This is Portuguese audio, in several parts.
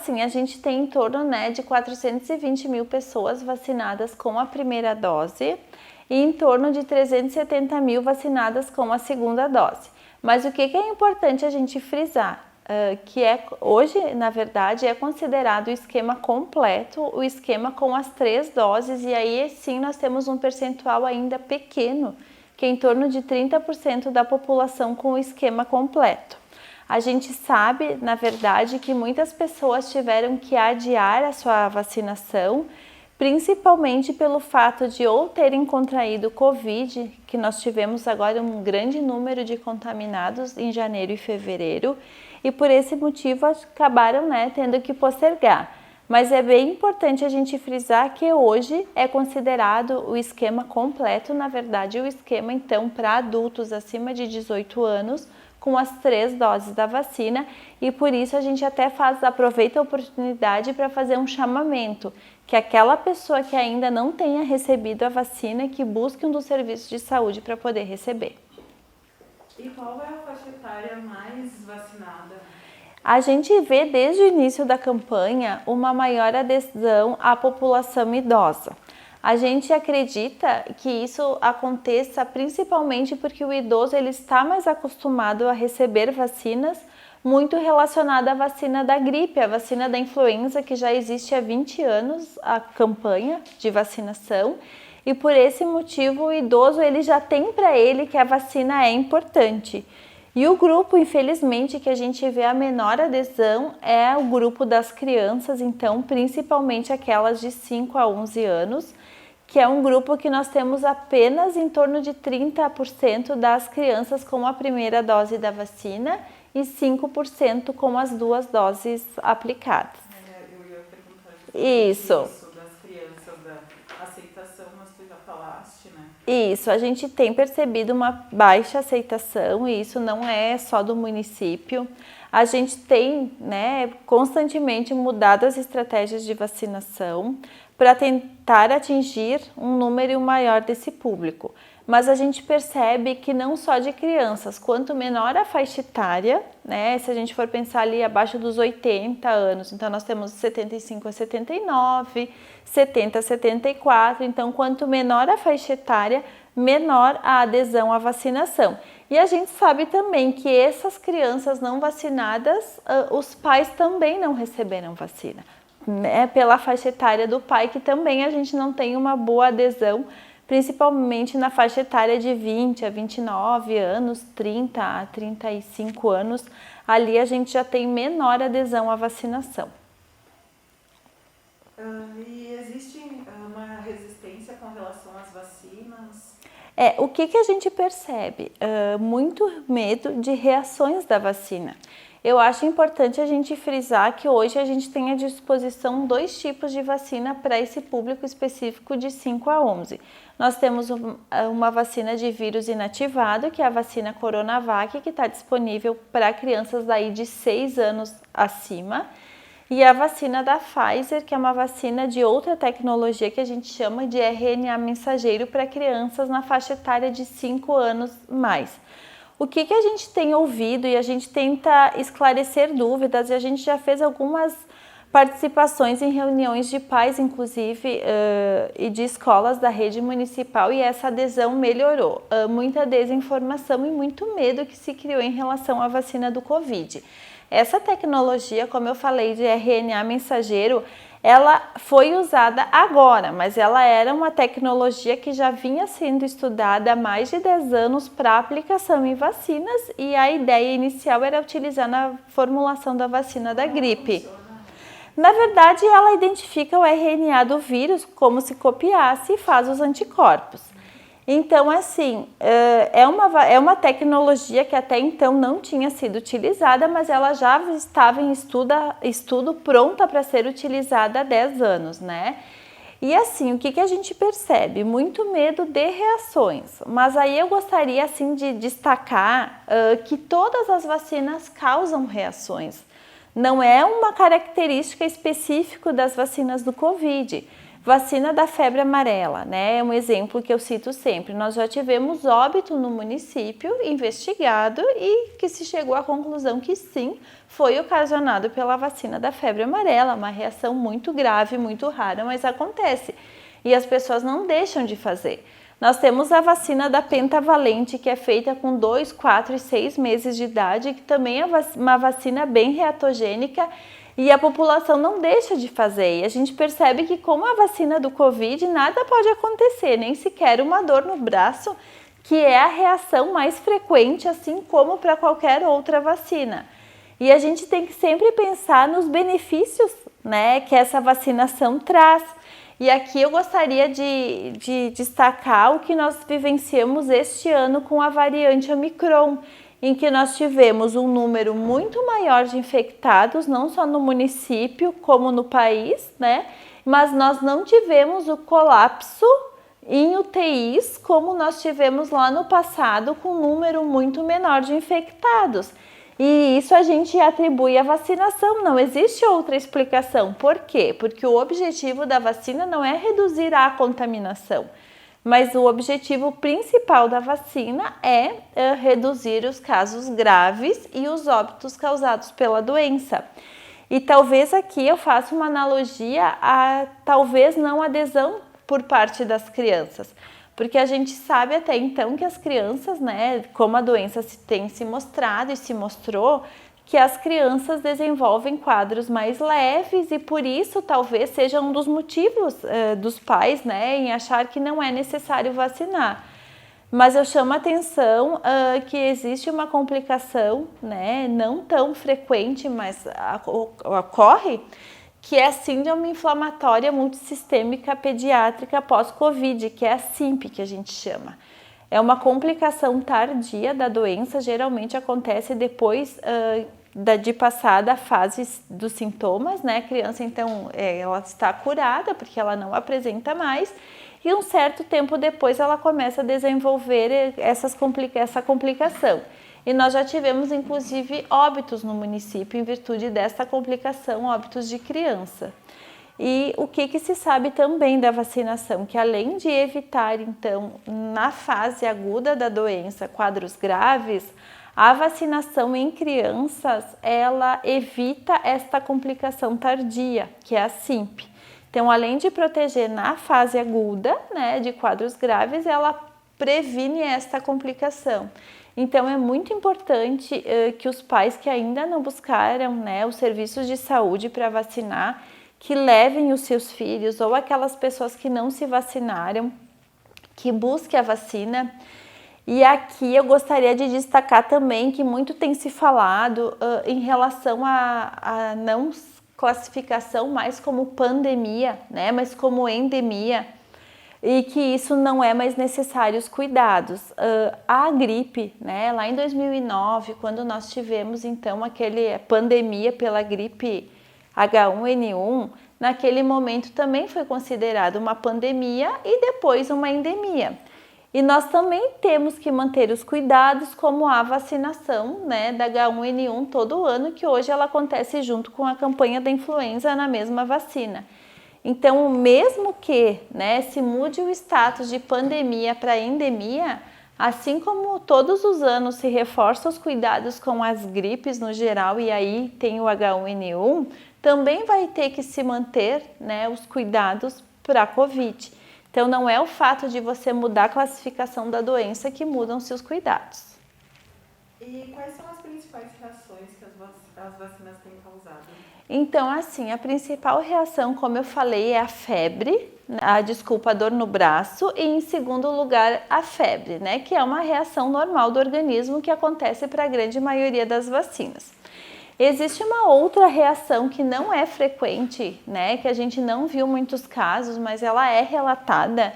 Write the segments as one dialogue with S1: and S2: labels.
S1: assim, a gente tem em torno, né, de 420 mil pessoas vacinadas com a primeira dose e em torno de 370 mil vacinadas com a segunda dose. Mas o que é importante a gente frisar? Que hoje, na verdade, é considerado o esquema completo, o esquema com as 3 doses, e aí sim nós temos um percentual ainda pequeno, que é em torno de 30% da população com o esquema completo. A gente sabe, na verdade, que muitas pessoas tiveram que adiar a sua vacinação, principalmente pelo fato de ou terem contraído Covid, que nós tivemos agora um grande número de contaminados em janeiro e fevereiro, e por esse motivo acabaram, né, tendo que postergar. Mas é bem importante a gente frisar que hoje é considerado o esquema completo, na verdade o esquema então para adultos acima de 18 anos, com as 3 doses da vacina, e por isso a gente até aproveita a oportunidade para fazer um chamamento, que aquela pessoa que ainda não tenha recebido a vacina, que busque um dos serviços de saúde para poder receber.
S2: E qual é a faixa etária mais vacinada?
S1: A gente vê desde o início da campanha uma maior adesão à população idosa. A gente acredita que isso aconteça principalmente porque o idoso ele está mais acostumado a receber vacinas, muito relacionada à vacina da gripe, a vacina da influenza, que já existe há 20 anos, a campanha de vacinação, e por esse motivo o idoso ele já tem para ele que a vacina é importante. E o grupo, infelizmente, que a gente vê a menor adesão é o grupo das crianças, então principalmente aquelas de 5 a 11 anos, que é um grupo que nós temos apenas em torno de 30% das crianças com a primeira dose da vacina e 5% com as 2 doses aplicadas.
S2: Eu ia perguntar
S1: isso
S2: das crianças, da aceitação, mas tu já falaste, né?
S1: Isso, a gente tem percebido uma baixa aceitação e isso não é só do município. A gente tem, né, constantemente mudado as estratégias de vacinação para tentar atingir um número maior desse público. Mas a gente percebe que não só de crianças, quanto menor a faixa etária, né, se a gente for pensar ali abaixo dos 80 anos, então nós temos 75 a 79, 70 a 74, então quanto menor a faixa etária, menor a adesão à vacinação. E a gente sabe também que essas crianças não vacinadas, os pais também não receberam vacina, né, pela faixa etária do pai, que também a gente não tem uma boa adesão, principalmente na faixa etária de 20 a 29 anos, 30 a 35 anos, ali a gente já tem menor adesão à vacinação.
S2: E existe uma resistência com relação às vacinas?
S1: O que a gente percebe? Muito medo de reações da vacina. Eu acho importante a gente frisar que hoje a gente tem à disposição 2 tipos de vacina para esse público específico de 5 a 11. Nós temos uma vacina de vírus inativado, que é a vacina Coronavac, que está disponível para crianças daí de 6 anos acima, e a vacina da Pfizer, que é uma vacina de outra tecnologia que a gente chama de RNA mensageiro para crianças na faixa etária de 5 anos mais. O que a gente tem ouvido e a gente tenta esclarecer dúvidas, e a gente já fez algumas participações em reuniões de pais, inclusive, e de escolas da rede municipal, e essa adesão melhorou. Muita desinformação e muito medo que se criou em relação à vacina do Covid. Essa tecnologia, como eu falei, de RNA mensageiro, ela foi usada agora, mas ela era uma tecnologia que já vinha sendo estudada há mais de 10 anos para aplicação em vacinas, e a ideia inicial era utilizar na formulação da vacina da gripe. Na verdade, ela identifica o RNA do vírus como se copiasse e faz os anticorpos. Então, assim, é uma tecnologia que até então não tinha sido utilizada, mas ela já estava em estudo pronta para ser utilizada há 10 anos, né? E assim, o que a gente percebe? Muito medo de reações, mas aí eu gostaria assim de destacar que todas as vacinas causam reações. Não é uma característica específica das vacinas do Covid. Vacina da febre amarela, né? É um exemplo que eu cito sempre. Nós já tivemos óbito no município investigado e que se chegou à conclusão que sim, foi ocasionado pela vacina da febre amarela, uma reação muito grave, muito rara, mas acontece. E as pessoas não deixam de fazer. Nós temos a vacina da pentavalente, que é feita com 2, 4 e 6 meses de idade, que também é uma vacina bem reatogênica, e a população não deixa de fazer. E a gente percebe que com a vacina do Covid nada pode acontecer, nem sequer uma dor no braço, que é a reação mais frequente, assim como para qualquer outra vacina. E a gente tem que sempre pensar nos benefícios, né, que essa vacinação traz. E aqui eu gostaria de destacar o que nós vivenciamos este ano com a variante Omicron, em que nós tivemos um número muito maior de infectados, não só no município como no país, né? Mas nós não tivemos o colapso em UTIs como nós tivemos lá no passado, com um número muito menor de infectados. E isso a gente atribui à vacinação, não existe outra explicação. Por quê? Porque o objetivo da vacina não é reduzir a contaminação, mas o objetivo principal da vacina é reduzir os casos graves e os óbitos causados pela doença. E talvez aqui eu faça uma analogia a talvez não adesão por parte das crianças, porque a gente sabe até então que as crianças, né, como a doença tem se mostrado e se mostrou, que as crianças desenvolvem quadros mais leves e por isso talvez seja um dos motivos dos pais, né, em achar que não é necessário vacinar. Mas eu chamo a atenção que existe uma complicação, né, não tão frequente, mas ocorre, que é a síndrome inflamatória multissistêmica pediátrica pós-Covid, que é a SIMP, que a gente chama. É uma complicação tardia da doença, geralmente acontece depois de passada a fase dos sintomas, né? A criança, então, ela está curada porque ela não apresenta mais e um certo tempo depois ela começa a desenvolver essa complicação. E nós já tivemos, inclusive, óbitos no município em virtude dessa complicação, óbitos de criança. E o que se sabe também da vacinação? Que além de evitar, então, na fase aguda da doença, quadros graves, a vacinação em crianças, ela evita esta complicação tardia, que é a SIMP. Então, além de proteger na fase aguda, né, de quadros graves, ela previne esta complicação. Então, é muito importante que os pais que ainda não buscaram, né, os serviços de saúde para vacinar, que levem os seus filhos ou aquelas pessoas que não se vacinaram, que busquem a vacina. E aqui eu gostaria de destacar também que muito tem se falado em relação a não classificação mais como pandemia, né, mas como endemia, e que isso não é mais necessário os cuidados. A gripe, né, lá em 2009, quando nós tivemos então aquele pandemia pela gripe H1N1, naquele momento também foi considerado uma pandemia e depois uma endemia. E nós também temos que manter os cuidados, como a vacinação, né, da H1N1 todo ano, que hoje ela acontece junto com a campanha da influenza na mesma vacina. Então, mesmo que, né, se mude o status de pandemia para endemia, assim como todos os anos se reforçam os cuidados com as gripes no geral e aí tem o H1N1, também vai ter que se manter, né, os cuidados para a Covid. Então, não é o fato de você mudar a classificação da doença que mudam seus cuidados.
S2: E quais são as principais reações que as vacinas têm causado?
S1: Então, assim, a principal reação, como eu falei, é a febre, a dor no braço e, em segundo lugar, a febre, né? Que é uma reação normal do organismo que acontece para a grande maioria das vacinas. Existe uma outra reação que não é frequente, né? Que a gente não viu muitos casos, mas ela é relatada.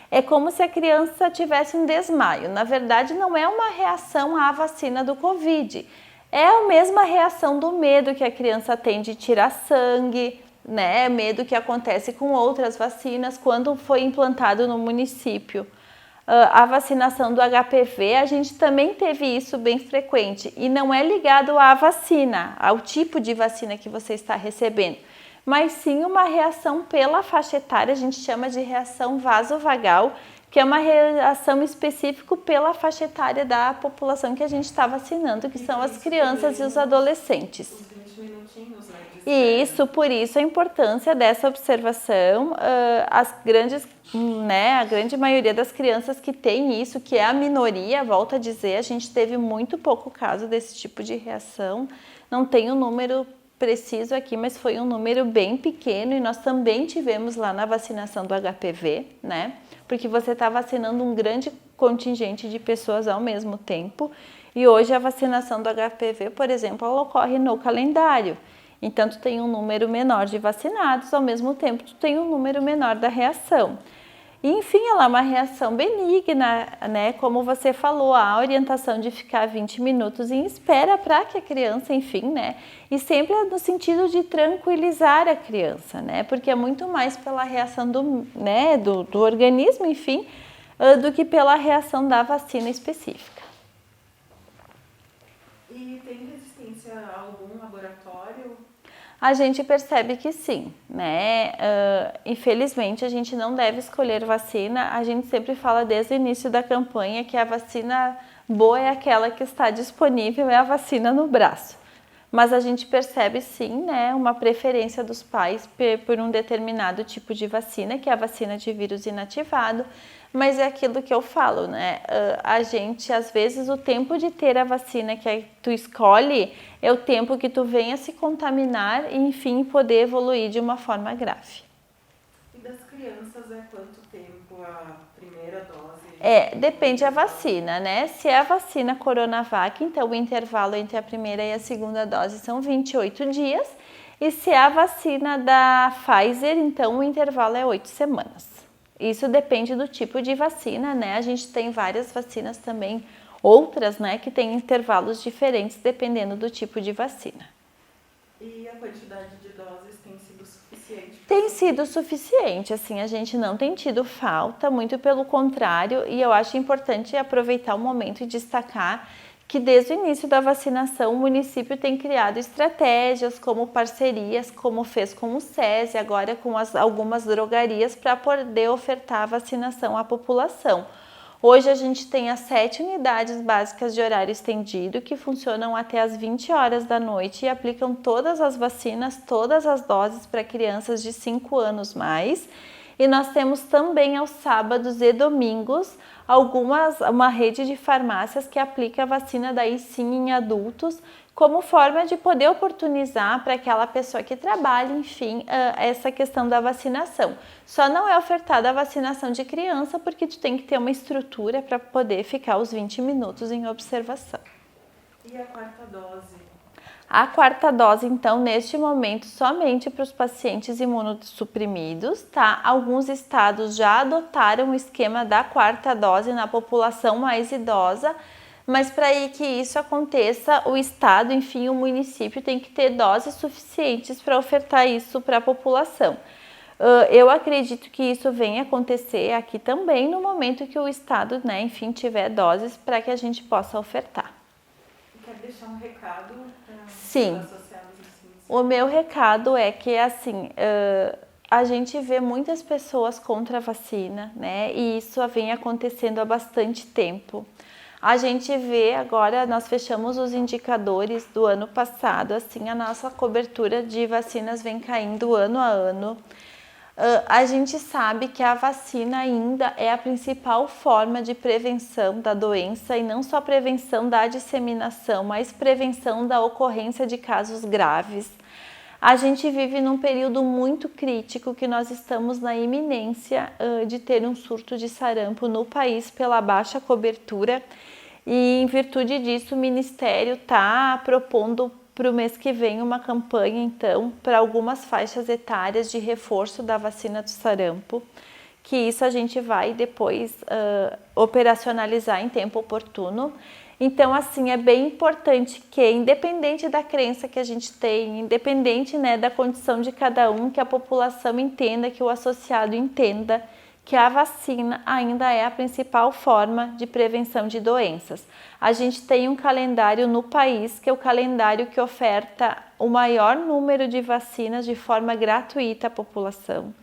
S1: É como se a criança tivesse um desmaio. Na verdade, não é uma reação à vacina do Covid. É a mesma reação do medo que a criança tem de tirar sangue, né? Medo que acontece com outras vacinas quando foi implantado no município. A vacinação do HPV, a gente também teve isso bem frequente e não é ligado à vacina, ao tipo de vacina que você está recebendo, mas sim uma reação pela faixa etária, a gente chama de reação vasovagal, que é uma reação específica pela faixa etária da população que a gente está vacinando, que são as crianças e os adolescentes.
S2: Os 20 minutinhos, né?
S1: E isso, por isso a importância dessa observação, as grandes, né, a grande maioria das crianças que tem isso, que é a minoria, volto a dizer, a gente teve muito pouco caso desse tipo de reação, não tem um número preciso aqui, mas foi um número bem pequeno e nós também tivemos lá na vacinação do HPV, né, porque você está vacinando um grande contingente de pessoas ao mesmo tempo e hoje a vacinação do HPV, por exemplo, ela ocorre no calendário. Então, tu tem um número menor de vacinados, ao mesmo tempo, tu tem um número menor da reação. E, enfim, ela é uma reação benigna, né? Como você falou, a orientação de ficar 20 minutos em espera para que a criança, enfim, né? E sempre no sentido de tranquilizar a criança, né? Porque é muito mais pela reação do organismo, enfim, do que pela reação da vacina específica.
S2: E tem resistência a algum laboratório?
S1: A gente percebe que sim, né? Infelizmente, a gente não deve escolher vacina. A gente sempre fala desde o início da campanha que a vacina boa é aquela que está disponível, é a vacina no braço. Mas a gente percebe sim, né, uma preferência dos pais por um determinado tipo de vacina, que é a vacina de vírus inativado. Mas é aquilo que eu falo, né? A gente, às vezes, o tempo de ter a vacina que tu escolhe é o tempo que tu venha se contaminar e, enfim, poder evoluir de uma forma grave.
S2: E das crianças é quanto tempo a primeira dose?
S1: Depende da vacina, né? Se é a vacina Coronavac, então o intervalo entre a primeira e a segunda dose são 28 dias. E se é a vacina da Pfizer, então o intervalo é 8 semanas. Isso depende do tipo de vacina, né? A gente tem várias vacinas também, outras, né, que têm intervalos diferentes dependendo do tipo de vacina.
S2: E a quantidade de doses tem sido suficiente?
S1: Tem sido suficiente, assim, a gente não tem tido falta, muito pelo contrário, e eu acho importante aproveitar o momento e destacar que desde o início da vacinação o município tem criado estratégias como parcerias, como fez com o SESI, agora com algumas drogarias para poder ofertar a vacinação à população. Hoje a gente tem as 7 unidades básicas de horário estendido que funcionam até as 20 horas da noite e aplicam todas as vacinas, todas as doses para crianças de 5 anos mais. E nós temos também aos sábados e domingos uma rede de farmácias que aplica a vacina daí sim em adultos, como forma de poder oportunizar para aquela pessoa que trabalha, enfim, essa questão da vacinação. Só não é ofertada a vacinação de criança porque tu tem que ter uma estrutura para poder ficar os 20 minutos em observação.
S2: E a quarta dose?
S1: A quarta dose, então, neste momento, somente para os pacientes imunossuprimidos, tá? Alguns estados já adotaram o esquema da quarta dose na população mais idosa, mas para que isso aconteça, o estado, enfim, o município tem que ter doses suficientes para ofertar isso para a população. Eu acredito que isso venha acontecer aqui também no momento que o estado, né, enfim, tiver doses para que a gente possa ofertar.
S2: Quer deixar um recado para
S1: Sim.
S2: os associados?
S1: O meu recado é que, assim, a gente vê muitas pessoas contra a vacina, né? E isso vem acontecendo há bastante tempo. A gente vê agora, nós fechamos os indicadores do ano passado, assim, a nossa cobertura de vacinas vem caindo ano a ano. A gente sabe que a vacina ainda é a principal forma de prevenção da doença e não só prevenção da disseminação, mas prevenção da ocorrência de casos graves. A gente vive num período muito crítico que nós estamos na iminência de ter um surto de sarampo no país pela baixa cobertura e em virtude disso o Ministério está propondo para o mês que vem uma campanha, então, para algumas faixas etárias de reforço da vacina do sarampo, que isso a gente vai depois operacionalizar em tempo oportuno. Então, assim, é bem importante que, independente da crença que a gente tem, independente, né, da condição de cada um, que a população entenda, que o associado entenda que a vacina ainda é a principal forma de prevenção de doenças. A gente tem um calendário no país, que é o calendário que oferta o maior número de vacinas de forma gratuita à população.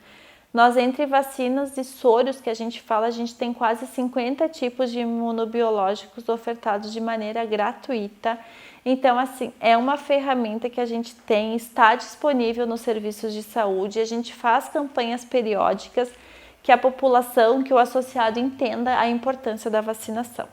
S1: Nós, entre vacinas e soros que a gente fala, a gente tem quase 50 tipos de imunobiológicos ofertados de maneira gratuita. Então, assim, é uma ferramenta que a gente tem, está disponível nos serviços de saúde, a gente faz campanhas periódicas que a população, que o associado entenda a importância da vacinação.